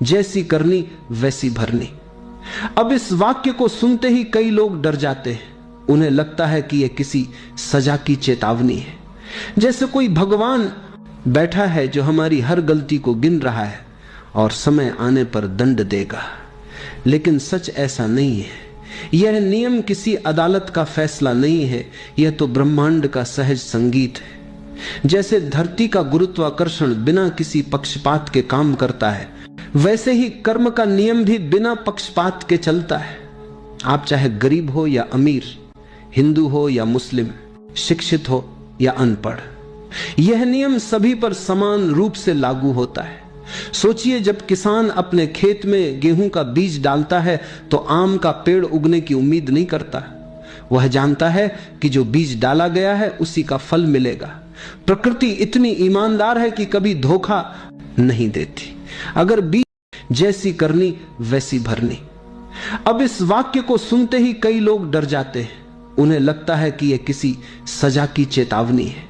जैसी करनी वैसी भरनी। अब इस वाक्य को सुनते ही कई लोग डर जाते हैं। उन्हें लगता है कि यह किसी सजा की चेतावनी है, जैसे कोई भगवान बैठा है जो हमारी हर गलती को गिन रहा है और समय आने पर दंड देगा। लेकिन सच ऐसा नहीं है। यह नियम किसी अदालत का फैसला नहीं है, यह तो ब्रह्मांड का सहज संगीत है। जैसे धरती का गुरुत्वाकर्षण बिना किसी पक्षपात के काम करता है, वैसे ही कर्म का नियम भी बिना पक्षपात के चलता है। आप चाहे गरीब हो या अमीर, हिंदू हो या मुस्लिम, शिक्षित हो या अनपढ़, यह नियम सभी पर समान रूप से लागू होता है। सोचिए, जब किसान अपने खेत में गेहूं का बीज डालता है तो आम का पेड़ उगने की उम्मीद नहीं करता। वह जानता है कि जो बीज डाला गया है उसी का फल मिलेगा। प्रकृति इतनी ईमानदार है कि कभी धोखा नहीं देती। अगर बीज जैसी करनी वैसी भरनी। अब इस वाक्य को सुनते ही कई लोग डर जाते हैं। उन्हें लगता है कि यह किसी सजा की चेतावनी है,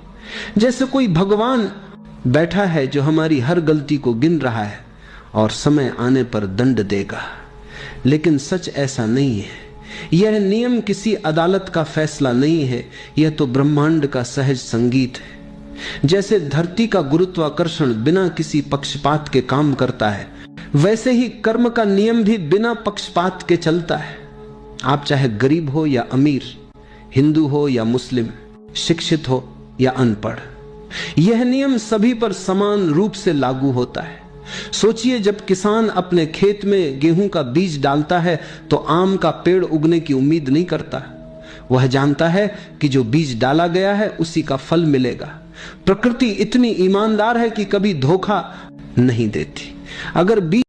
जैसे कोई भगवान बैठा है जो हमारी हर गलती को गिन रहा है और समय आने पर दंड देगा। लेकिन सच ऐसा नहीं है। यह नियम किसी अदालत का फैसला नहीं है, यह तो ब्रह्मांड का सहज संगीत है। जैसे धरती का गुरुत्वाकर्षण बिना किसी पक्षपात के काम करता है, वैसे ही कर्म का नियम भी बिना पक्षपात के चलता है। आप चाहे गरीब हो या अमीर, हिंदू हो या मुस्लिम, शिक्षित हो या अनपढ़, यह नियम सभी पर समान रूप से लागू होता है। सोचिए, जब किसान अपने खेत में गेहूं का बीज डालता है तो आम का पेड़ उगने की उम्मीद नहीं करता। वह जानता है कि जो बीज डाला गया है उसी का फल मिलेगा। प्रकृति इतनी ईमानदार है कि कभी धोखा नहीं देती। अगर बीज